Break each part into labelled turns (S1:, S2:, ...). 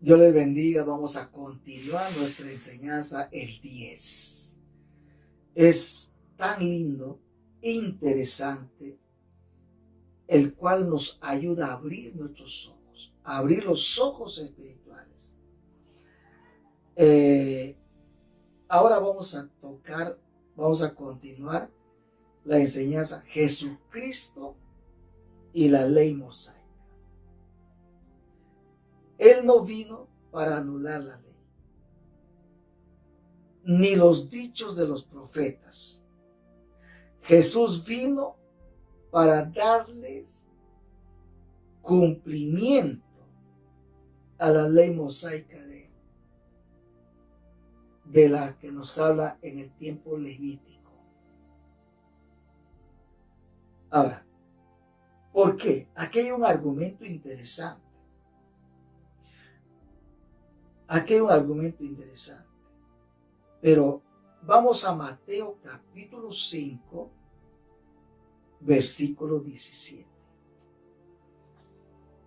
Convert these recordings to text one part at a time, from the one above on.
S1: Dios les bendiga. Vamos a continuar nuestra enseñanza el 10. Es tan lindo, interesante, el cual nos ayuda a abrir nuestros ojos, a abrir los ojos espirituales. Ahora vamos a continuar la enseñanza Jesucristo y la ley mosaica. Él no vino para anular la ley, ni los dichos de los profetas. Jesús vino para darles cumplimiento a la ley mosaica de la que nos habla en el tiempo levítico. Ahora, ¿por qué? Aquí hay un argumento interesante. Pero vamos a Mateo capítulo 5, versículo 17.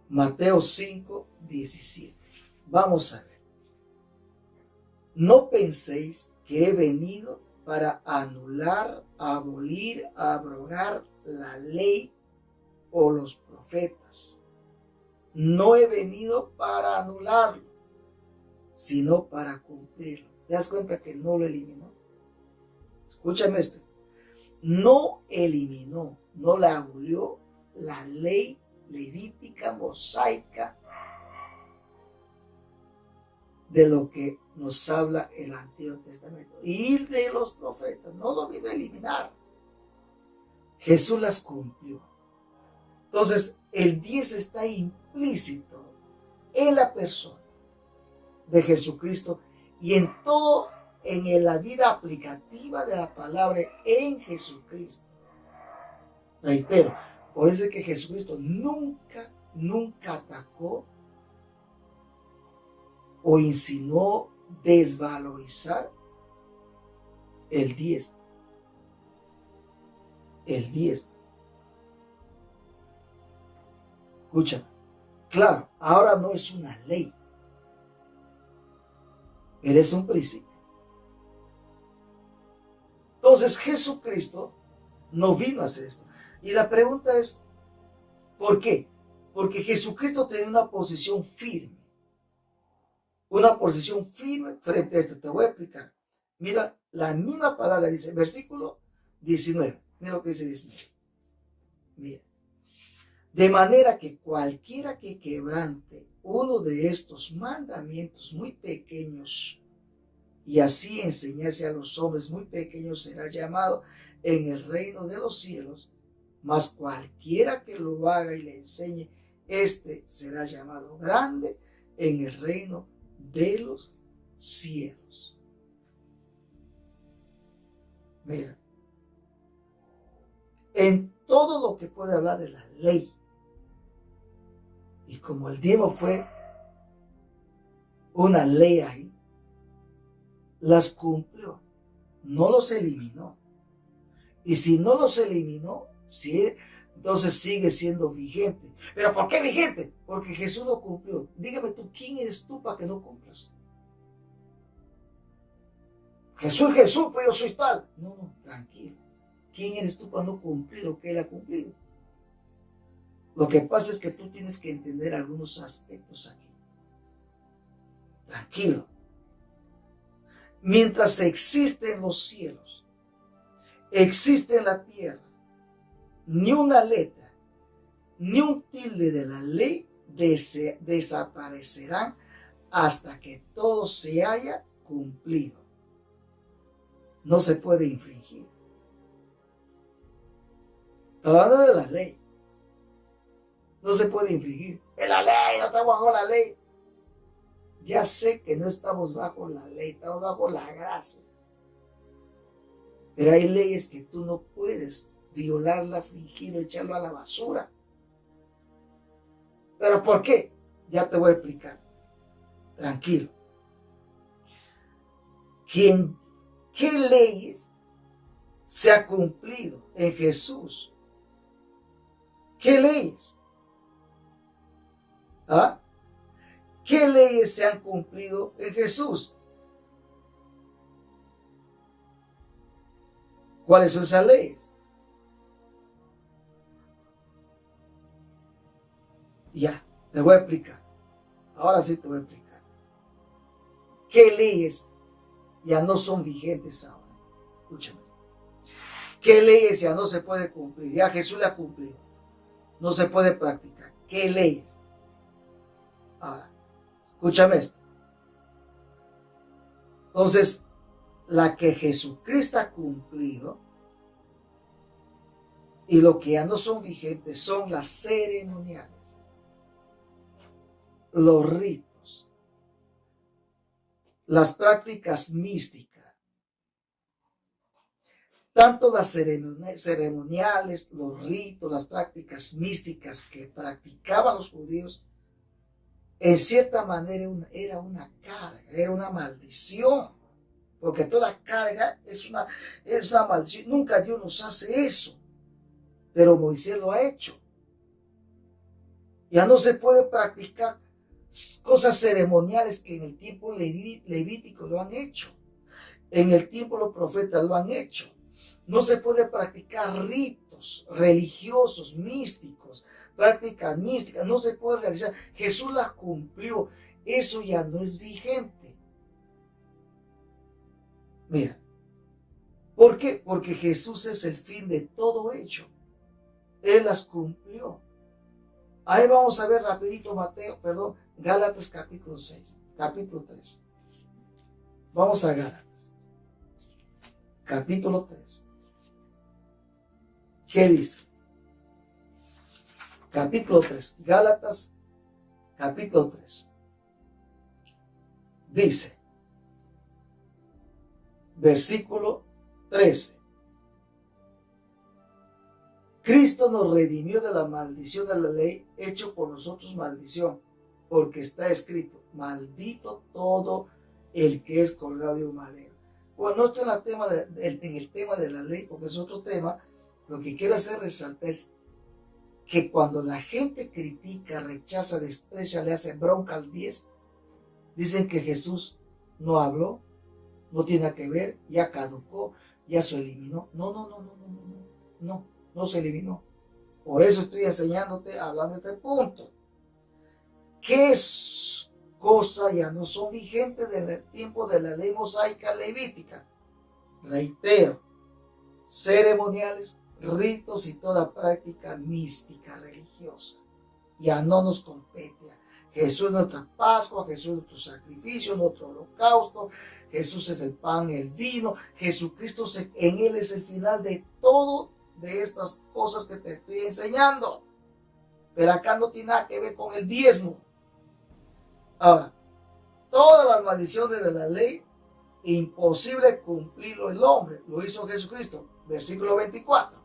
S1: Mateo 5, 17. Vamos a ver. No penséis que he venido para anular, abolir, abrogar la ley o los profetas. No he venido para anularlo, sino para cumplirlo. ¿Te das cuenta que no lo eliminó? Escúchame esto. No eliminó, no la abolió la ley levítica, mosaica, de lo que nos habla el Antiguo Testamento. Y de los profetas, no lo vino a eliminar. Jesús las cumplió. Entonces, el 10 está implícito en la persona de Jesucristo y en todo, en la vida aplicativa de la palabra en Jesucristo. Reitero, por eso es que Jesucristo nunca atacó o insinuó desvalorizar el diezmo. El diezmo. Escúchame. Claro, ahora no es una ley, pero es un principio. Entonces Jesucristo no vino a hacer esto. Y la pregunta es, ¿por qué? Porque Jesucristo tenía una posición firme. Una posición firme frente a esto. Te voy a explicar. Mira, la misma palabra dice, versículo 19. Mira lo que dice 19. Mira. De manera que cualquiera que quebrante uno de estos mandamientos muy pequeños y así enseñase a los hombres muy pequeños será llamado en el reino de los cielos, mas cualquiera que lo haga y le enseñe, este será llamado grande en el reino de los cielos. Mira, en todo lo que puede hablar de la ley, y como el diezmo fue una ley ahí, las cumplió, no los eliminó. Y si no los eliminó, entonces sigue siendo vigente. ¿Pero por qué vigente? Porque Jesús lo cumplió. Dígame tú, ¿quién eres tú para que no cumplas? Jesús, pues yo soy tal. No, tranquilo. ¿Quién eres tú para no cumplir lo que Él ha cumplido? Lo que pasa es que tú tienes que entender algunos aspectos aquí. Tranquilo. Mientras existen los cielos, existe la tierra, ni una letra, ni un tilde de la ley desaparecerán hasta que todo se haya cumplido. No se puede infringir. Hablando de la ley, no se puede infringir. En la ley, no estamos bajo la ley. Ya sé que no estamos bajo la ley, estamos bajo la gracia. Pero hay leyes que tú no puedes violarla, fingirlo, echarlo a la basura. ¿Pero por qué? Ya te voy a explicar. Tranquilo. ¿Qué leyes se ha cumplido en Jesús? ¿Qué leyes? ¿Ah? ¿Qué leyes se han cumplido en Jesús? ¿Cuáles son esas leyes? Ya, te voy a explicar. Ahora sí te voy a explicar. ¿Qué leyes ya no son vigentes ahora? Escúchame. ¿Qué leyes ya no se puede cumplir? Ya Jesús la ha cumplido. No se puede practicar. ¿Qué leyes? Ahora, escúchame esto. Entonces, la que Jesucristo ha cumplido y lo que ya no son vigentes son las ceremoniales, los ritos, las prácticas místicas. Tanto las ceremoniales, los ritos, las prácticas místicas que practicaban los judíos, en cierta manera era una carga, era una maldición. Porque toda carga es una maldición. Nunca Dios nos hace eso. Pero Moisés lo ha hecho. Ya no se puede practicar cosas ceremoniales que en el tiempo levítico lo han hecho. En el tiempo los profetas lo han hecho. No se puede practicar ritos religiosos, místicos, prácticas místicas. No se puede realizar. Jesús las cumplió. Eso ya no es vigente. Mira. ¿Por qué? Porque Jesús es el fin de todo hecho. Él las cumplió. Ahí vamos a ver rapidito Gálatas capítulo 6, capítulo 3. Vamos a Gálatas, capítulo 3. ¿Qué dice? Capítulo 3, Gálatas, capítulo 3. Dice, versículo 13. Cristo nos redimió de la maldición de la ley, hecho por nosotros maldición, porque está escrito, maldito todo el que es colgado de un madero. Bueno, no estoy en el tema de la ley, porque es otro tema. Lo que quiero hacer resaltar es que cuando la gente critica, rechaza, desprecia, le hace bronca al 10, dicen que Jesús no habló, no tiene que ver, ya caducó, ya se eliminó. No se eliminó. Por eso estoy enseñándote, hablando de este punto. ¿Qué cosa ya no son vigentes del tiempo de la ley mosaica levítica? Reitero, ceremoniales, ritos y toda práctica mística religiosa. Ya no nos compete. Jesús es nuestra Pascua, Jesús es nuestro sacrificio, nuestro holocausto, Jesús es el pan y el vino, Jesucristo en Él es el final de todo de estas cosas que te estoy enseñando. Pero acá no tiene nada que ver con el diezmo. Ahora, todas las maldiciones de la ley, imposible cumplirlo el hombre, lo hizo Jesucristo. Versículo 24.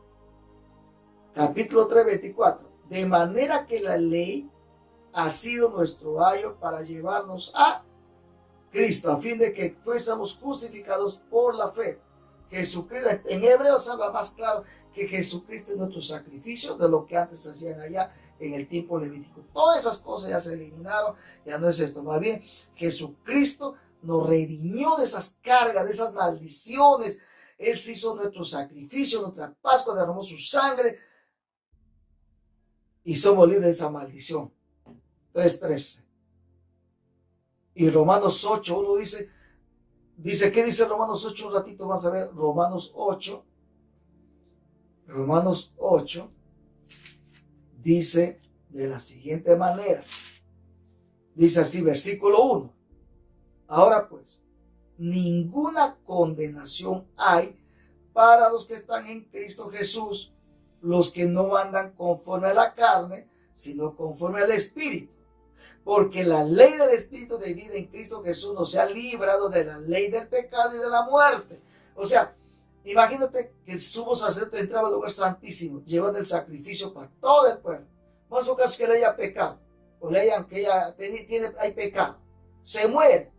S1: Capítulo 3, 24. De manera que la ley ha sido nuestro ayo para llevarnos a Cristo, a fin de que fuésemos justificados por la fe. Jesucristo, en Hebreos habla más claro que Jesucristo es nuestro sacrificio de lo que antes hacían allá en el tiempo levítico. Todas esas cosas ya se eliminaron, ya no es esto. Más bien, Jesucristo nos redimió de esas cargas, de esas maldiciones. Él se hizo nuestro sacrificio, nuestra Pascua, derramó su sangre y somos libres de esa maldición. 3:13. Y Romanos 8, uno dice, ¿qué dice Romanos 8? Un ratito vamos a ver Romanos 8. Romanos 8 dice de la siguiente manera. Dice así, versículo 1. Ahora pues, ninguna condenación hay para los que están en Cristo Jesús, los que no andan conforme a la carne, sino conforme al Espíritu. Porque la ley del Espíritu de vida en Cristo Jesús nos ha librado de la ley del pecado y de la muerte. O sea, imagínate que el sumo sacerdote entraba al lugar santísimo, llevando el sacrificio para todo el pueblo. No es un caso que le haya pecado, o le hayan que hay pecado. Se muere.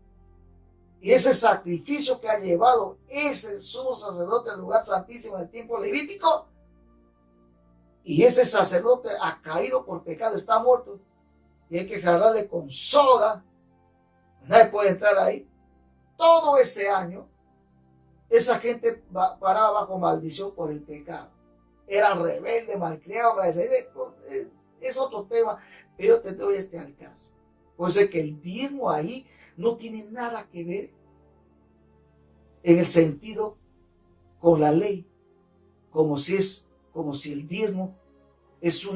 S1: Y ese sacrificio que ha llevado ese sumo sacerdote al lugar santísimo del tiempo levítico, y ese sacerdote ha caído por pecado, está muerto, y hay que jalarle con soga Nadie puede entrar ahí. Todo ese año, esa gente paraba bajo maldición por el pecado. Eran rebeldes, malcriados. Es otro tema, pero te doy este alcance. Pues es que el diezmo ahí no tiene nada que ver en el sentido con la ley, como si el diezmo es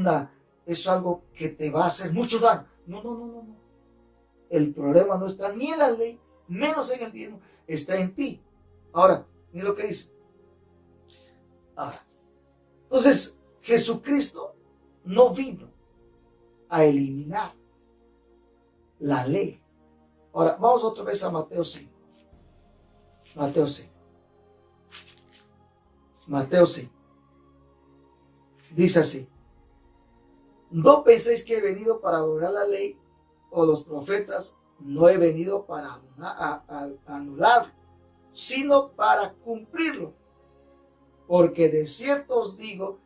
S1: algo que te va a hacer mucho daño. No, no, no, no, no. El problema no está ni en la ley, menos en el diezmo, está en ti. Ahora, mira lo que dice. Ahora, entonces, Jesucristo no vino a eliminar la ley. Ahora, vamos otra vez a Mateo 5. Mateo 5. Mateo 5. Dice así. No penséis que he venido para abolir la ley o los profetas. No he venido para anularlo, sino para cumplirlo. Porque de cierto os digo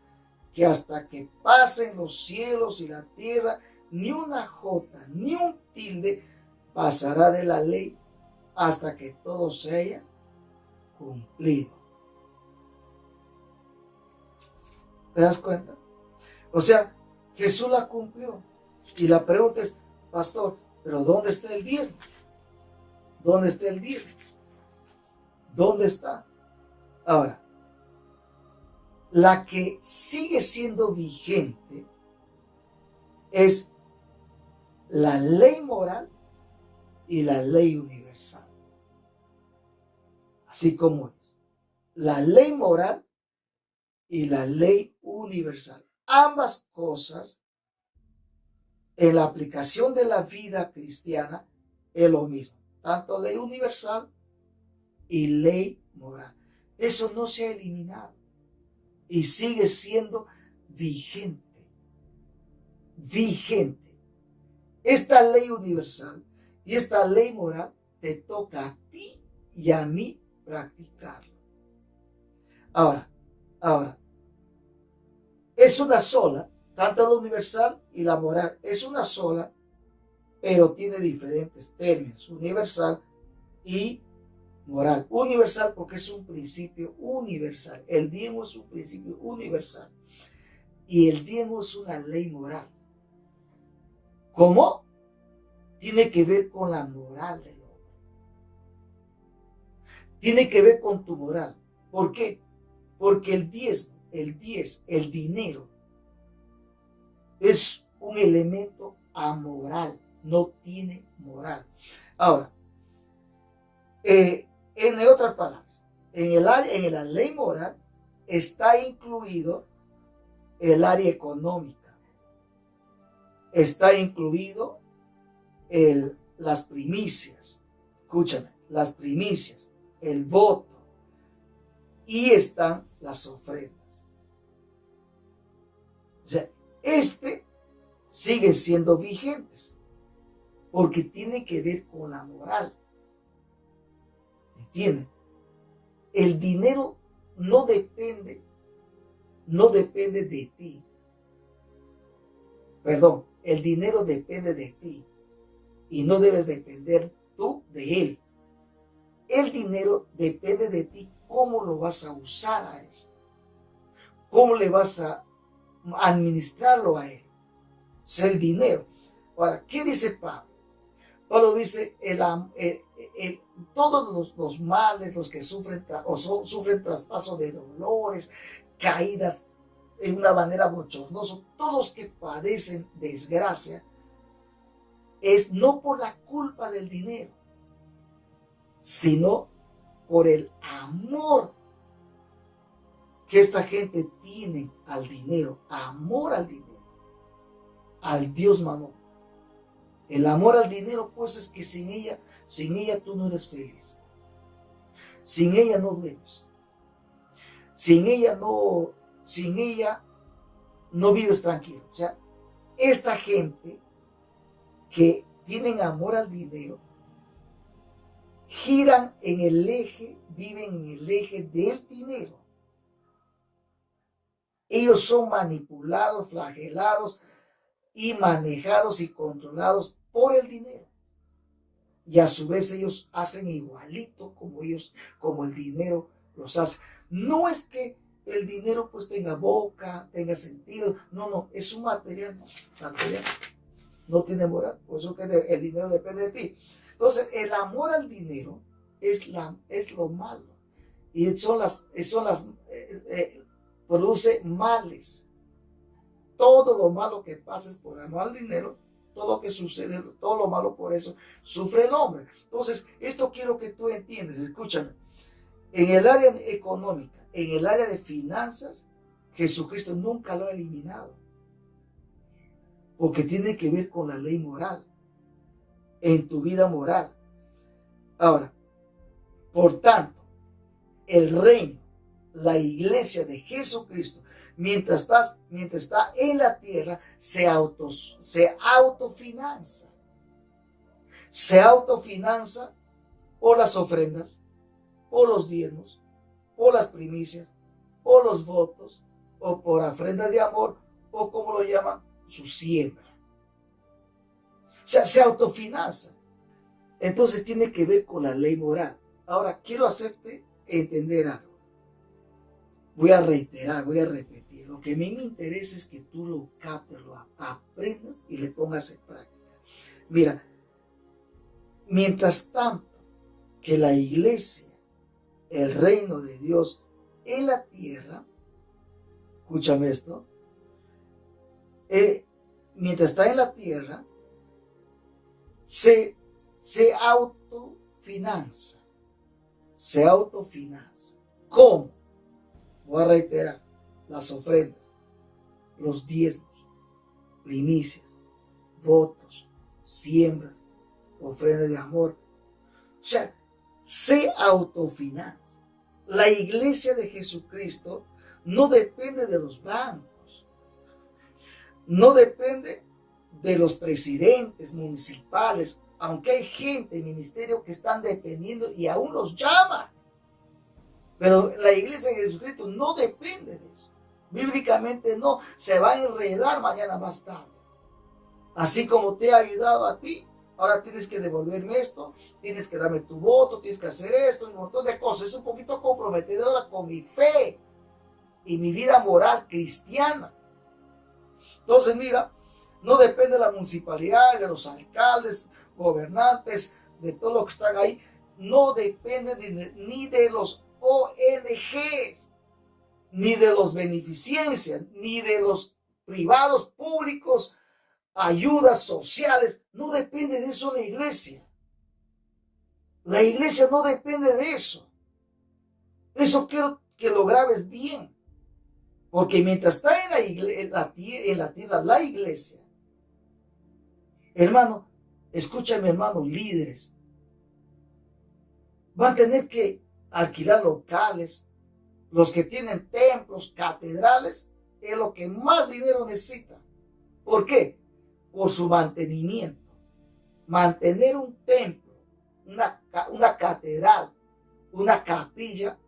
S1: que hasta que pasen los cielos y la tierra, ni una jota, ni un tilde pasará de la ley hasta que todo se haya cumplido. ¿Te das cuenta? O sea, Jesús la cumplió. Y la pregunta es, pastor, ¿pero dónde está el diezmo? ¿Dónde está el diezmo? ¿Dónde está? Ahora, la que sigue siendo vigente es la ley moral y la ley universal. Así como es. La ley moral y la ley universal. Ambas cosas en la aplicación de la vida cristiana es lo mismo. Tanto ley universal y ley moral. Eso no se ha eliminado y sigue siendo vigente. Vigente. Esta ley universal y esta ley moral te toca a ti y a mí practicarlo. Ahora, es una sola, tanto la universal y la moral, es una sola, pero tiene diferentes términos, universal y moral. Universal porque es un principio universal, el diezmo es un principio universal y el diezmo es una ley moral. ¿Cómo? Tiene que ver con la moral del hombre. Tiene que ver con tu moral. ¿Por qué? Porque el diezmo, el dinero, es un elemento amoral, no tiene moral. Ahora, en otras palabras, en la ley moral está incluido el área económica, está incluido las primicias, escúchame, las primicias, el voto, y están las ofrendas. O sea, siguen siendo vigentes porque tiene que ver con la moral. ¿Entienden? El dinero no depende de ti. Perdón, el dinero depende de ti y no debes depender tú de él. El dinero depende de ti. ¿Cómo lo vas a usar a él? ¿Cómo le vas a administrarlo a él? O sea, el dinero. Ahora, ¿qué dice Pablo? Pablo dice, todos los males, los que sufren traspaso de dolores, caídas en una manera bochornosa, todos los que padecen desgracia, es no por la culpa del dinero, sino por el amor que esta gente tiene al dinero, amor al dinero, al Dios Mamón. El amor al dinero, pues, es que sin ella tú no eres feliz. Sin ella no duermes. Sin ella no vives tranquilo. O sea, esta gente que tienen amor al dinero, viven en el eje del dinero. Ellos son manipulados, flagelados y manejados y controlados por el dinero. Y a su vez ellos hacen igualito como el dinero los hace. No es que el dinero pues tenga boca, tenga sentido. No, es un material, material. No tiene moral. Por eso que el dinero depende de ti. Entonces, el amor al dinero es lo malo. Y produce males. Todo lo malo que pases por amor al dinero, todo lo que sucede, todo lo malo por eso, sufre el hombre. Entonces, esto quiero que tú entiendas, escúchame. En el área económica, en el área de finanzas, Jesucristo nunca lo ha eliminado. Porque tiene que ver con la ley moral, en tu vida moral. Ahora, por tanto, el reino, la iglesia de Jesucristo, mientras está en la tierra, se autofinanza. Se autofinanza por las ofrendas, por los diezmos, por las primicias, por los votos, o por ofrendas de amor, o como lo llaman, su siembra. O sea, se autofinanza. Entonces tiene que ver con la ley moral. Ahora, quiero hacerte entender algo. Voy a reiterar, voy a repetir. Lo que a mí me interesa es que tú lo captes, lo aprendas y le pongas en práctica. Mira, mientras tanto que la iglesia, el reino de Dios en la tierra, escúchame esto, mientras está en la tierra, se autofinanza. Se autofinanza. ¿Cómo? Voy a reiterar, las ofrendas, los diezmos, primicias, votos, siembras, ofrendas de amor. O sea, se autofinanza. La iglesia de Jesucristo no depende de los bancos, no depende de los presidentes municipales, aunque hay gente en ministerio que están dependiendo y aún los llaman. Pero la iglesia de Jesucristo no depende de eso. Bíblicamente no, se va a enredar mañana más tarde. Así como te ha ayudado a ti, ahora tienes que devolverme esto, tienes que darme tu voto, tienes que hacer esto, un montón de cosas. Es un poquito comprometedora con mi fe y mi vida moral cristiana. Entonces mira, no depende de la municipalidad, de los alcaldes, gobernantes, de todo lo que están ahí. No depende ni de los ONGs, ni de los beneficencias, ni de los privados públicos, ayudas sociales. No depende de eso la iglesia. La iglesia no depende de eso. Eso quiero que lo grabes bien. Porque mientras está en la tierra la iglesia, hermano, escúchame hermano, líderes, van a tener que alquilar locales. Los que tienen templos, catedrales, es lo que más dinero necesitan. ¿Por qué? Por su mantenimiento. Mantener un templo, una catedral, una capilla,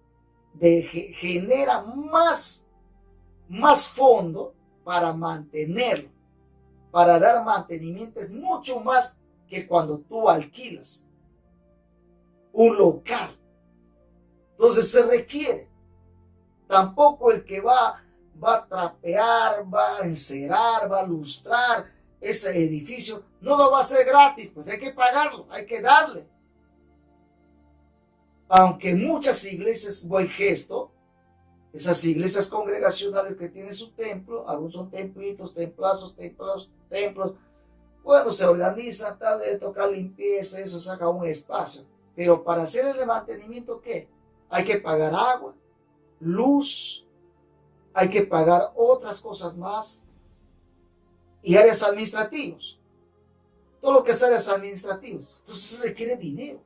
S1: genera más fondo para mantenerlo, para dar mantenimiento. Es mucho más que cuando tú alquilas un local. Entonces se requiere. Tampoco el que va a trapear, va a encerar, va a lustrar ese edificio, no lo va a hacer gratis, pues hay que pagarlo, hay que darle. Aunque muchas iglesias, buen gesto, esas iglesias congregacionales que tienen su templo, algunos son templitos, templos, bueno, se organizan, tal de tocar limpieza, eso saca un espacio. Pero para hacer el mantenimiento, ¿qué? Hay que pagar agua, luz, hay que pagar otras cosas más, y áreas administrativas, todo lo que es áreas administrativas. Entonces se requiere dinero.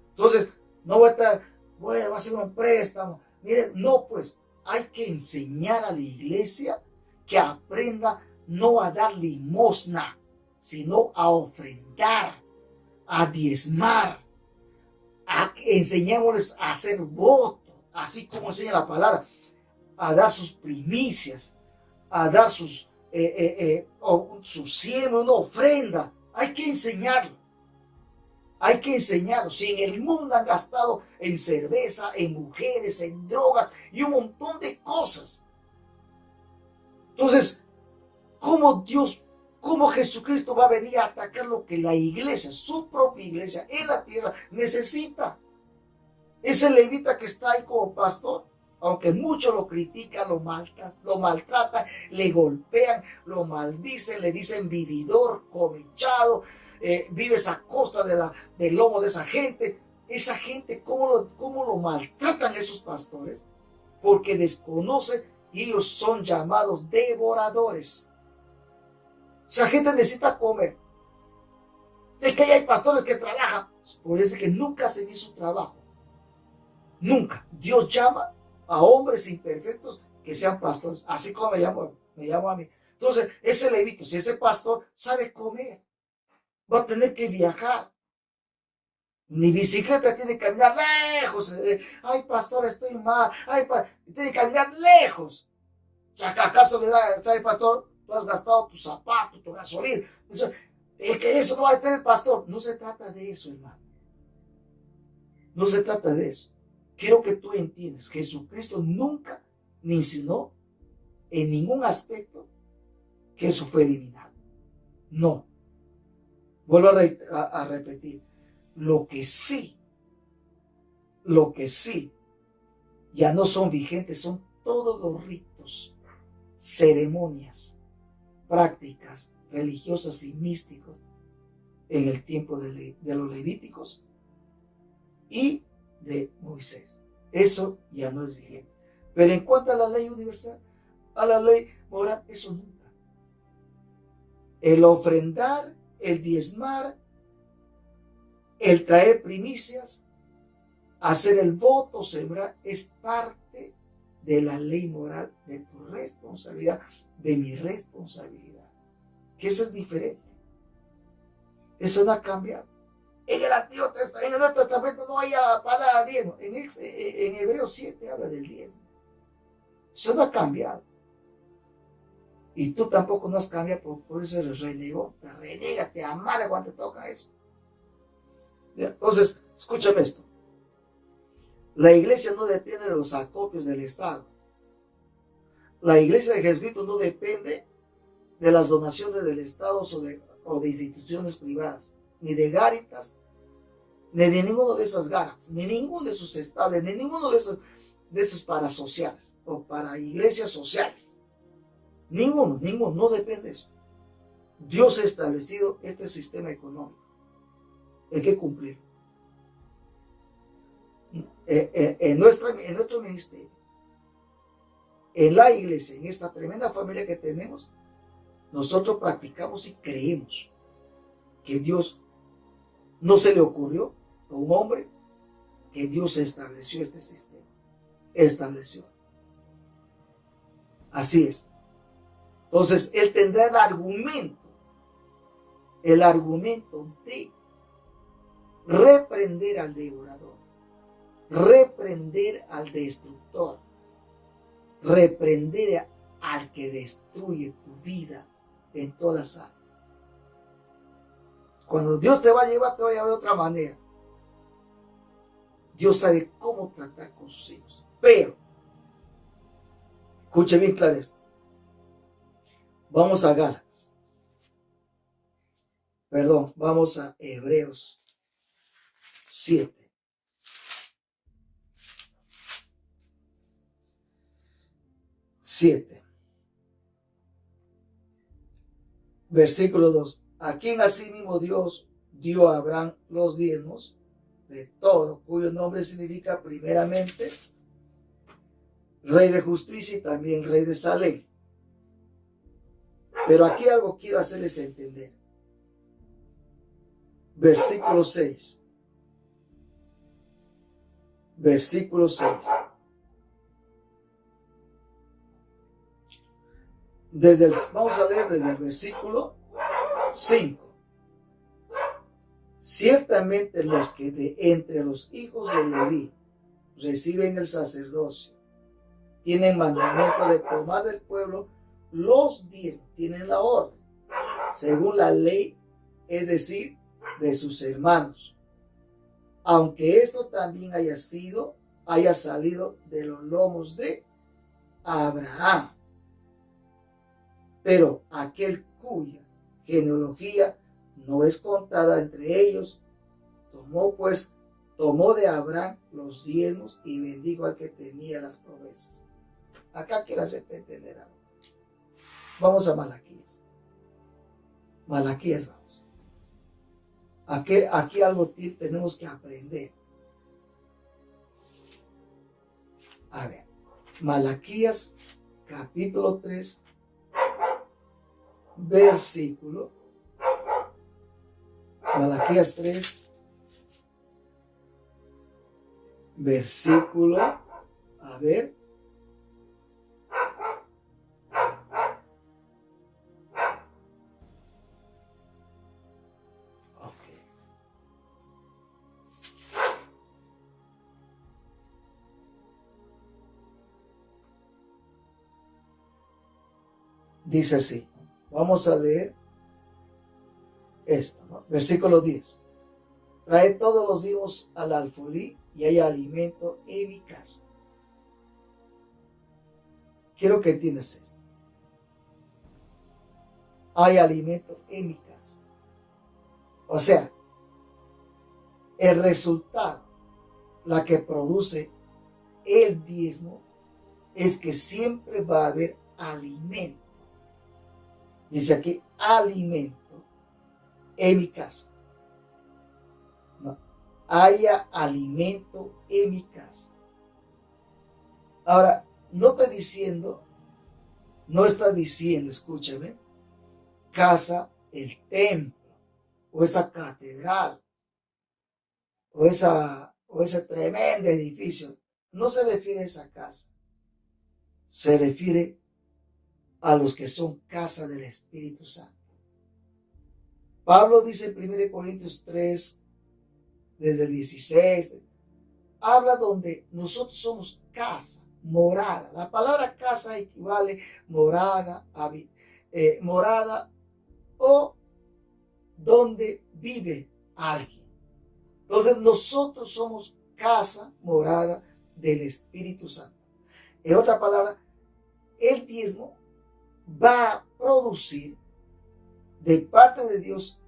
S1: Entonces no voy a estar, bueno, va a ser un préstamo, miren, no, pues hay que enseñar a la iglesia que aprenda no a dar limosna, sino a ofrendar, a diezmar, enseñémosles a hacer voto, así como enseña la palabra, a dar sus primicias, a dar su siembra, una ofrenda. Hay que enseñarlo Hay que enseñarlos. Si en el mundo han gastado en cerveza, en mujeres, en drogas y un montón de cosas. Entonces, cómo Jesucristo va a venir a atacar lo que la iglesia, su propia iglesia en la tierra necesita? Ese levita que está ahí como pastor, aunque muchos lo critican, lo maltratan, le golpean, lo maldicen, le dicen vividor, comechado, vives a costa del lomo de esa gente. Esa gente, ¿cómo lo maltratan esos pastores? Porque desconocen y ellos son llamados devoradores. Esa gente necesita comer. Es que hay pastores que trabajan. Por eso es que nunca hacen bien su trabajo. Nunca. Dios llama a hombres imperfectos que sean pastores. Así como me llamo a mí. Entonces, ese levito, si ese pastor sabe comer, va a tener que viajar. Ni bicicleta, tiene que caminar lejos. Ay, pastor, estoy mal. Ay, tiene que caminar lejos. O sea, ¿acaso le da, sabe, pastor? Tú has gastado tu zapato, tu gasolina. Entonces, es que eso no va a tener el pastor. No se trata de eso, hermano. No se trata de eso. Quiero que tú entiendas que Jesucristo nunca ni insinuó en ningún aspecto que eso fue eliminado. No. Vuelvo a repetir. Lo que sí ya no son vigentes son todos los ritos, ceremonias, prácticas religiosas y místicos en el tiempo de los levíticos y de Moisés. Eso ya no es vigente. Pero en cuanto a la ley universal, a la ley moral, eso nunca. El ofrendar, el diezmar, el traer primicias, hacer el voto, sembrar, es parte de la ley moral, de tu responsabilidad, de mi responsabilidad. Que eso es diferente. Eso no ha cambiado. En el Nuevo Testamento no hay la palabra diezmo. En Hebreos 7 habla del diezmo. Eso no ha cambiado. Y tú tampoco no has cambiado, por eso eres renegón. Te renega, te amarga cuando te toca eso. ¿Ya? Entonces, escúchame esto. La iglesia no depende de los acopios del Estado. La iglesia de Jesucristo no depende de las donaciones del Estado o de instituciones privadas, ni de Gáritas, ni de ninguno de esas Gáritas, ni ninguno de esos estables, ni ninguno de esos parasociales o para iglesias sociales. Ninguno, no depende de eso. Dios ha establecido este sistema económico. Hay que cumplirlo. En nuestro ministerio, en la iglesia, en esta tremenda familia que tenemos, nosotros practicamos y creemos que Dios no se le ocurrió a un hombre, que Dios estableció este sistema. Estableció. Así es. Entonces, él tendrá el argumento de reprender al devorador, reprender al destructor, reprender al que destruye tu vida en todas las áreas. Cuando Dios te va a llevar de otra manera. Dios sabe cómo tratar con sus hijos. Pero, escuche bien claro esto. Vamos a Gálatas. Vamos a Hebreos 7. Versículo 2. A quien asimismo Dios dio a Abraham los diezmos de todo, cuyo nombre significa primeramente Rey de justicia y también Rey de Salem. Pero aquí algo quiero hacerles entender. Versículo 6. Versículo 6. Vamos a leer desde el versículo 5. Ciertamente los que de entre los hijos de Leví reciben el sacerdocio tienen mandamiento de tomar del pueblo los 10, tienen la orden, según la ley, es decir, de sus hermanos, aunque esto también haya salido de los lomos de Abraham. Pero aquel cuya genealogía no es contada entre ellos, tomó de Abraham los diezmos y bendijo al que tenía las promesas. Acá quiero hacerte entender algo. Vamos a Malaquías. Malaquías, vamos. Aquí algo tenemos que aprender. A ver, Malaquías capítulo 3, versículo. Malaquías 3, versículo. A ver. Dice así, vamos a leer esto, ¿no? Versículo 10. Trae todos los días al alfolí y hay alimento en mi casa. Quiero que entiendas esto. Hay alimento en mi casa. O sea, el resultado, la que produce el diezmo, es que siempre va a haber alimento. Dice aquí, alimento en mi casa. No, haya alimento en mi casa. Ahora, no está diciendo, escúchame, casa, el templo, o esa catedral, o ese tremendo edificio. No se refiere a esa casa. Se refiere a los que son casa del Espíritu Santo. Pablo dice en 1 Corintios 3, desde el 16, habla donde nosotros somos casa, morada. La palabra casa equivale morada, morada o donde vive alguien. Entonces nosotros somos casa, morada del Espíritu Santo. En otra palabra, el diezmo va a producir de parte de Dios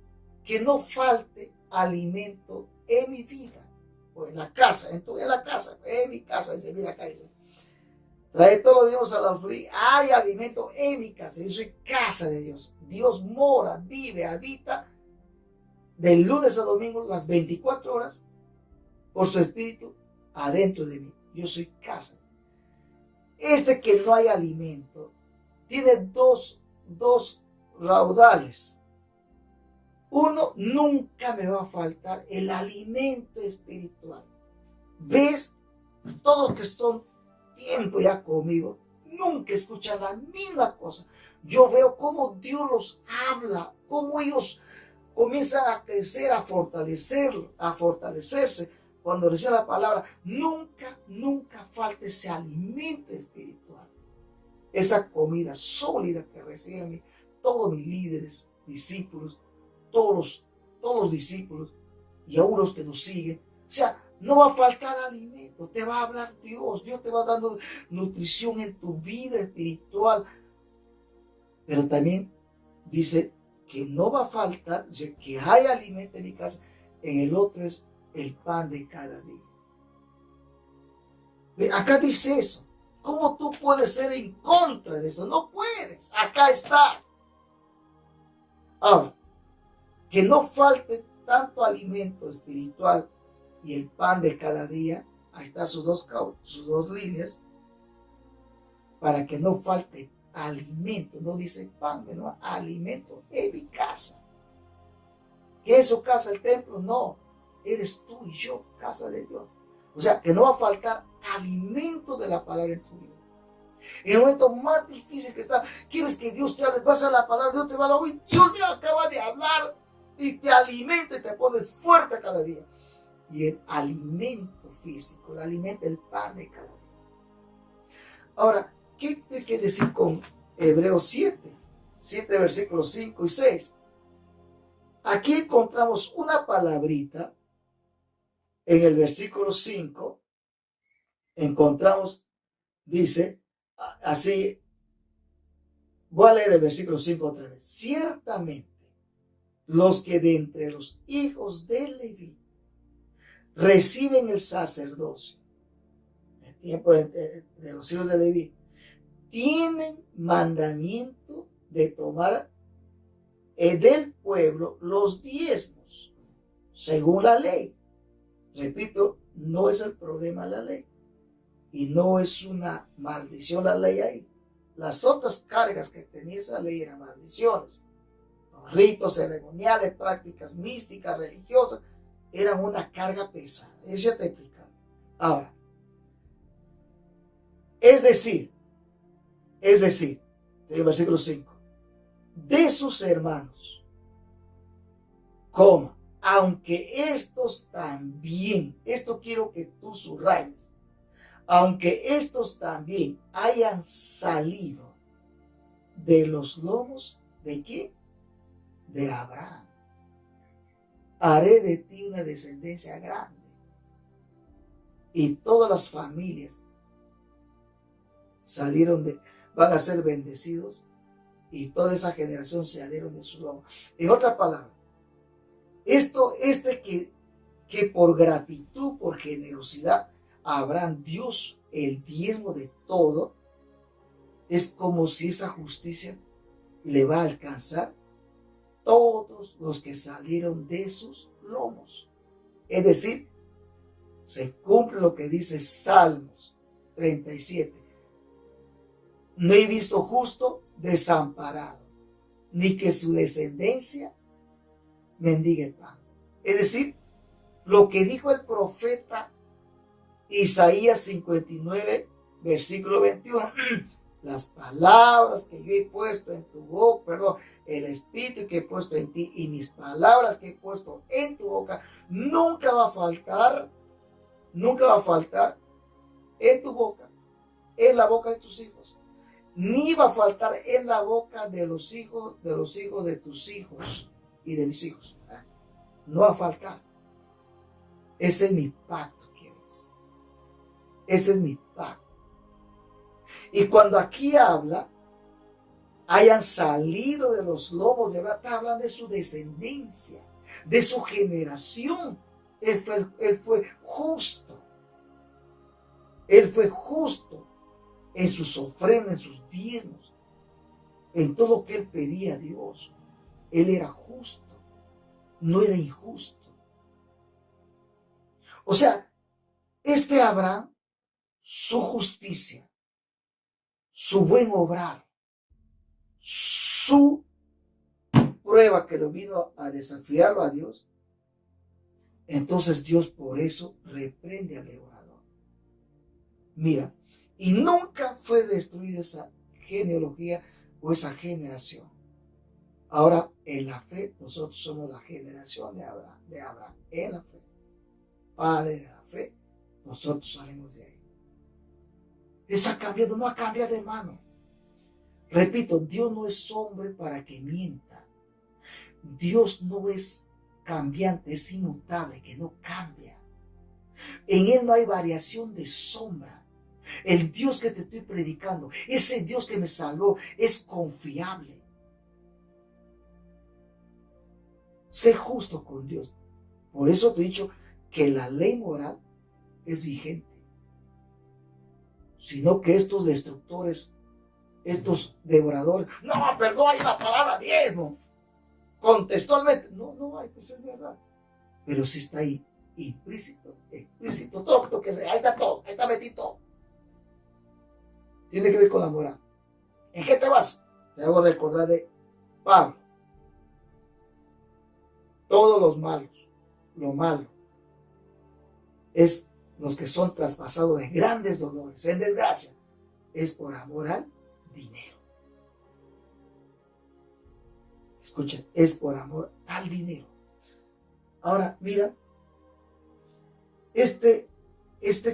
S1: que no falte alimento en mi vida o en la casa, en mi casa, dice, mira acá dice, trae todos los días al alfolí, hay alimento en mi casa, yo soy casa de Dios, Dios mora, vive, habita del lunes a domingo las 24 horas por su espíritu adentro de mí, yo soy casa. Que no hay alimento tiene dos raudales. Uno, nunca me va a faltar el alimento espiritual. ¿Ves? Todos que están tiempo ya conmigo, nunca escuchan la misma cosa. Yo veo cómo Dios los habla, cómo ellos comienzan a crecer, a fortalecerse cuando reciben la palabra. Nunca falta ese alimento espiritual. Esa comida sólida que reciben todos mis líderes, discípulos, todos los discípulos y aún los que nos siguen. O sea, no va a faltar alimento, te va a hablar Dios te va dando nutrición en tu vida espiritual. Pero también dice que no va a faltar, dice que hay alimento en mi casa. En el otro es el pan de cada día. Acá dice eso. ¿Cómo tú puedes ser en contra de eso? No puedes. Acá está. Ahora, que no falte tanto alimento espiritual y el pan de cada día. Ahí están sus dos líneas. Para que no falte alimento. No dice pan, no, alimento en mi casa. ¿Qué es su casa? ¿El templo? No. Eres tú y yo, casa de Dios. O sea, que no va a faltar alimento de la palabra en tu vida. En el momento más difícil que está, quieres que Dios te hable, vas a la palabra, Dios te va a oír, Dios me acaba de hablar y te alimenta y te pones fuerte cada día. Y el alimento físico, el alimento, el pan de cada día. Ahora, ¿qué te quiere decir con Hebreos 7 versículos 5 y 6? Aquí encontramos una palabrita en el versículo 5, encontramos, dice, así, voy a leer el versículo 5 otra vez. Ciertamente, los que de entre los hijos de Leví reciben el sacerdocio, en el tiempo de los hijos de Leví, tienen mandamiento de tomar del pueblo los diezmos, según la ley. Repito, no es el problema la ley, y no es una maldición la ley ahí. Las otras cargas que tenía esa ley eran maldiciones. Los ritos ceremoniales, prácticas místicas, religiosas, eran una carga pesada. Eso ya te explica. Ahora, es decir, en el versículo 5, de sus hermanos, coma, aunque estos también, esto quiero que tú subrayes, aunque estos también hayan salido de los lomos de ¿quién? De Abraham. Haré de ti una descendencia grande, y todas las familias van a ser bendecidos, y toda esa generación se adhieron de su lomo. En otras palabras, que por gratitud, por generosidad, Abraham dio el diezmo de todo, es como si esa justicia le va a alcanzar todos los que salieron de sus lomos. Es decir, se cumple lo que dice Salmos 37. No he visto justo desamparado, ni que su descendencia mendigue pan. Es decir, lo que dijo el profeta Isaías 59, versículo 21. Las palabras que yo he puesto en tu boca, el espíritu que he puesto en ti y mis palabras que he puesto en tu boca, nunca va a faltar en tu boca, en la boca de tus hijos, ni va a faltar en la boca de los hijos de tus hijos y de mis hijos. No va a faltar. Ese es mi pacto, ¿quieres? Ese es mi pacto. Y cuando aquí habla, hayan salido de los lomos de Abraham, está hablando de su descendencia, de su generación. Él fue justo. Él fue justo en sus ofrendas, en sus diezmos, en todo lo que él pedía a Dios. Él era justo, no era injusto. O sea, este Abraham, su justicia, su buen obrar, su prueba que lo vino a desafiarlo a Dios, entonces Dios por eso reprende al devorador. Mira, y nunca fue destruida esa genealogía o esa generación. Ahora, en la fe, nosotros somos la generación de Abraham, en la fe. Padre de la fe, nosotros salimos de ahí. Eso ha cambiado, no ha cambiado, hermano. Repito, Dios no es hombre para que mienta. Dios no es cambiante, es inmutable, que no cambia. En Él no hay variación de sombra. El Dios que te estoy predicando, ese Dios que me salvó, es confiable. Sé justo con Dios. Por eso te he dicho que la ley moral es vigente. Sino que estos destructores, estos devoradores, no, perdón, hay la palabra diezmo. Contextualmente, no hay, pues es verdad. Pero sí está ahí, implícito, explícito, todo, ahí está todo, ahí está metido. Tiene que ver con la moral. ¿En qué te vas? Te hago recordar de Pablo. Todos los malos, lo malo, es los que son traspasados de grandes dolores, en desgracia, es por amor al dinero. Escucha, es por amor al dinero. Ahora, mira, este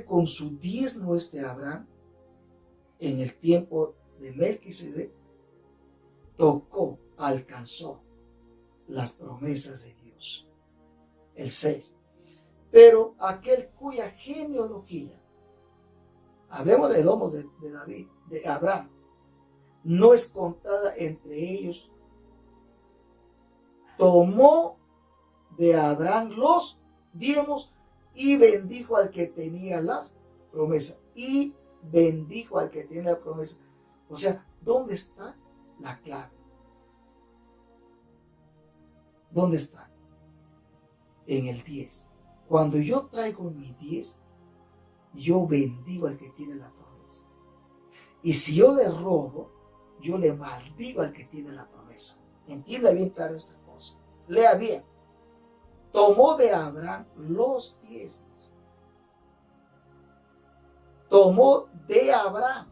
S1: con su diezmo, Abraham, en el tiempo de Melquisedec, alcanzó las promesas de Dios. El 6. Pero aquel cuya genealogía, hablemos de lomos de David, de Abraham, no es contada entre ellos, tomó de Abraham los diezmos y bendijo al que tenía las promesas. Y bendijo al que tiene la promesa. O sea, ¿dónde está la clave? ¿Dónde está? En el 10. Cuando yo traigo mi 10, yo bendigo al que tiene la promesa. Y si yo le robo, yo le maldigo al que tiene la promesa. Entienda bien claro esta cosa. Lea bien. Tomó de Abraham los 10. Tomó de Abraham.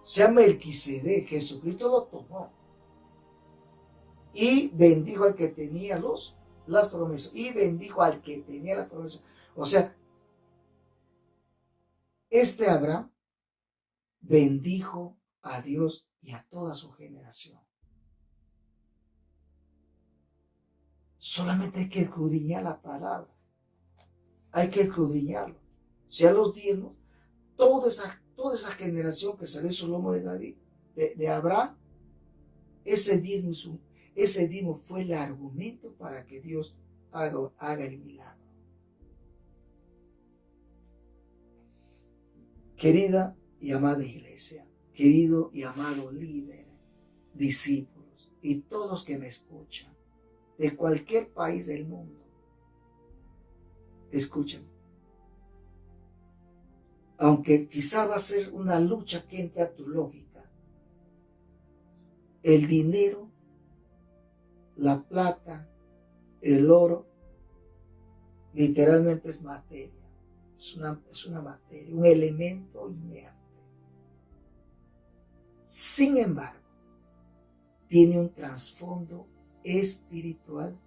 S1: O sea, Melquisedec, Jesucristo lo tomó. Y bendijo al que tenía las promesas. Y bendijo al que tenía la promesa. O sea, este Abraham bendijo a Dios y a toda su generación. Solamente hay que escudriñar la palabra. Hay que escudriñarlo. O sea, los diezmos, toda esa generación que salió su lomo de David, de Abraham, ese diezmo fue el argumento para que Dios haga el milagro. Querida y amada iglesia, querido y amado líder, discípulos y todos que me escuchan, de cualquier país del mundo, escúchame. Aunque quizá va a ser una lucha que entre a tu lógica, el dinero, la plata, el oro, literalmente es materia. Es una materia, un elemento inerte. Sin embargo, tiene un trasfondo espiritual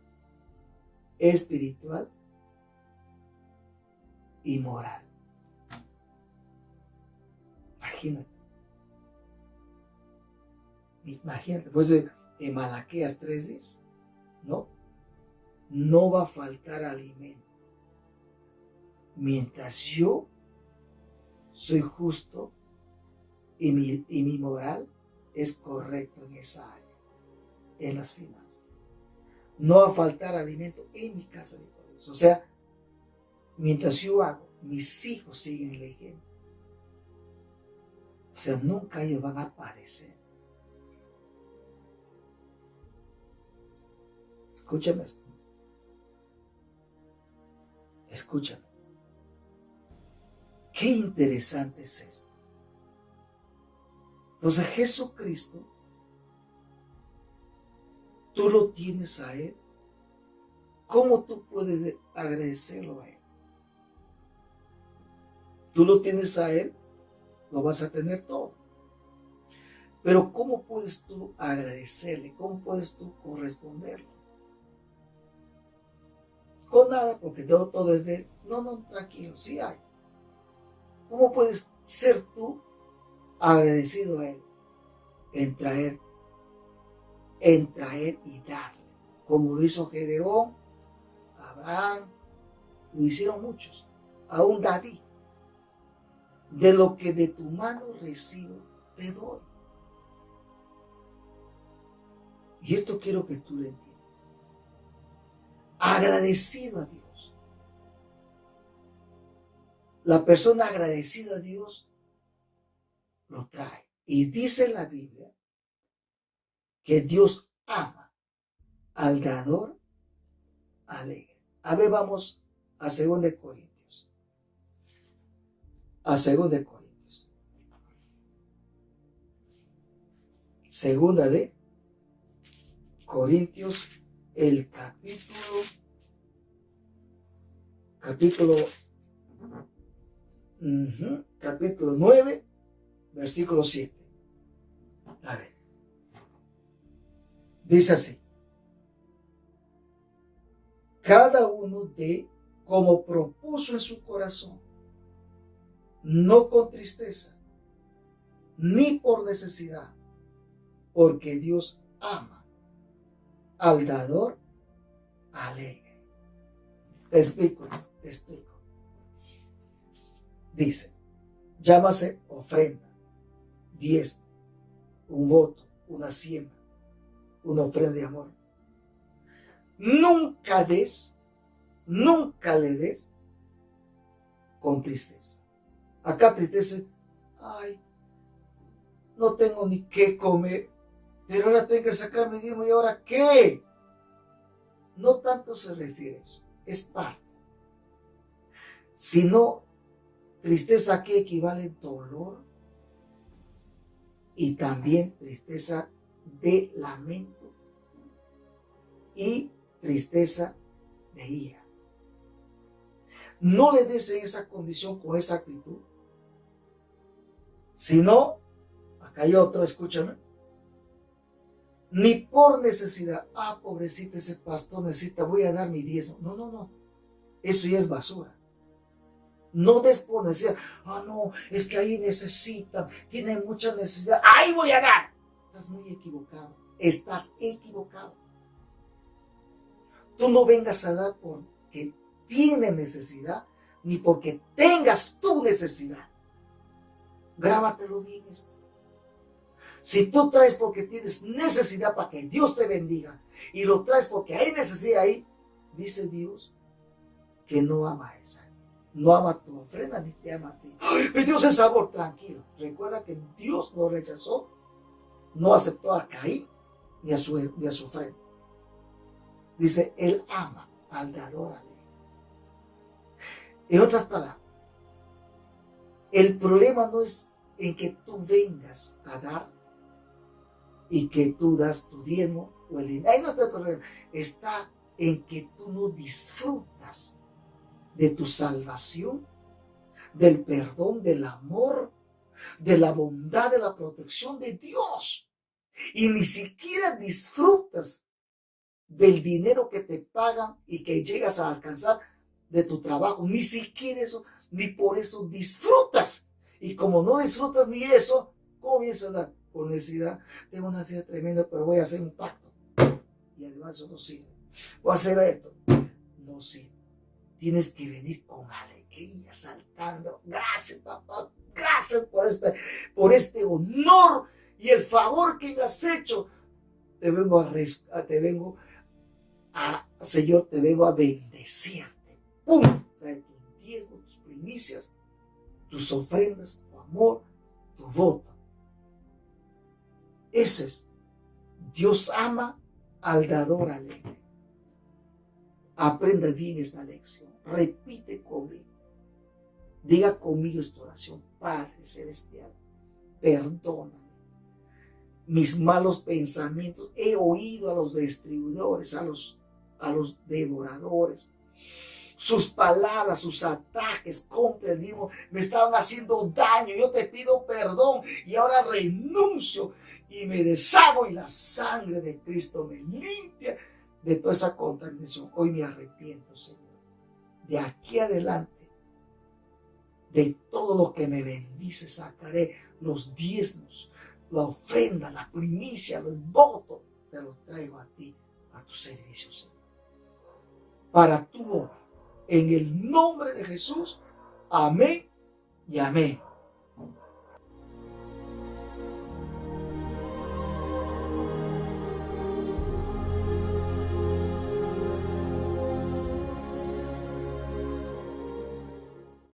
S1: y moral. Imagínate, pues en Malaquías 3:10, no va a faltar alimento. Mientras yo soy justo y mi moral es correcto en esa área, en las finanzas. No va a faltar alimento en mi casa, dijo Dios. O sea, mientras yo hago, mis hijos siguen el ejemplo. O sea, nunca ellos van a padecer. Escúchame esto. Escúchame. Qué interesante es esto. Entonces Jesucristo, tú lo tienes a Él. ¿Cómo tú puedes agradecerlo a Él? Tú lo tienes a Él, lo vas a tener todo. Pero ¿cómo puedes tú agradecerle? ¿Cómo puedes tú corresponderle? Con nada, porque todo es de Él. No, tranquilo, sí hay. ¿Cómo puedes ser tú agradecido a Él? En traer y darle. Como lo hizo Gedeón, Abraham, lo hicieron muchos. Aún David. De lo que de tu mano recibo, te doy. Y esto quiero que tú lo entiendas. Agradecido a Dios. La persona agradecida a Dios lo trae. Y dice la Biblia que Dios ama al dador alegre. A ver, vamos a 2 de Corintios. A 2 de Corintios. 2 de Corintios, el capítulo 9, versículo 7. A ver. Dice así. Cada uno dé como propuso en su corazón, no con tristeza, ni por necesidad, porque Dios ama al dador alegre. Te explico esto, te explico. Dice, llámase ofrenda, diezmo, un voto, una siembra, una ofrenda de amor. Nunca le des con tristeza. Acá tristeza, ay, no tengo ni qué comer, pero ahora tengo que sacar mi diezmo, ¿y ahora qué? No tanto se refiere a eso, es parte. Sino tristeza aquí equivale dolor y también tristeza de lamento y tristeza de ira. No le des en esa condición con esa actitud, sino, acá hay otro, escúchame, ni por necesidad, pobrecito ese pastor necesita, voy a dar mi diezmo. No, eso ya es basura. No des por necesidad, no, es que ahí necesitan, tienen mucha necesidad, ahí voy a dar. Estás muy equivocado, estás equivocado. Tú no vengas a dar porque tienes necesidad, ni porque tengas tu necesidad. Grábatelo bien esto. Si tú traes porque tienes necesidad para que Dios te bendiga, y lo traes porque hay necesidad ahí, dice Dios que no ama a esa. No ama tu ofrenda ni te ama a ti. Pero Dios es amor, tranquilo. Recuerda que Dios no rechazó, no aceptó a Caín ni a su ofrenda. Dice, Él ama al dador alegre. En otras palabras, el problema no es en que tú vengas a dar y que tú das tu diezmo o el dinero. Ahí no está el problema. Está en que tú no disfrutas de tu salvación, del perdón, del amor, de la bondad, de la protección de Dios. Y ni siquiera disfrutas del dinero que te pagan y que llegas a alcanzar de tu trabajo. Ni siquiera eso, ni por eso disfrutas. Y como no disfrutas ni eso, comienzas a dar por necesidad. Tengo una necesidad tremenda, pero voy a hacer un pacto. Y además eso no sirve. Voy a hacer esto. No sirve. Tienes que venir con alegría, saltando. Gracias, papá. Gracias por este honor y el favor que me has hecho. Señor, te vengo a bendecirte. ¡Pum! Trae tus diezmos, tus primicias, tus ofrendas, tu amor, tu voto. Eso es. Dios ama al dador alegre. Aprenda bien esta lección. Repite conmigo. Diga conmigo esta oración. Padre Celestial, perdóname mis malos pensamientos. He oído a los distribuidores, a los devoradores. Sus palabras, sus ataques contra el mismo me estaban haciendo daño. Yo te pido perdón y ahora renuncio y me deshago y la sangre de Cristo me limpia de toda esa contaminación. Hoy me arrepiento, Señor. De aquí adelante, de todo lo que me bendice, sacaré los diezmos, la ofrenda, la primicia, el voto. Te lo traigo a ti, a tu servicio, Señor. Para tu obra. En el nombre de Jesús. Amén y amén.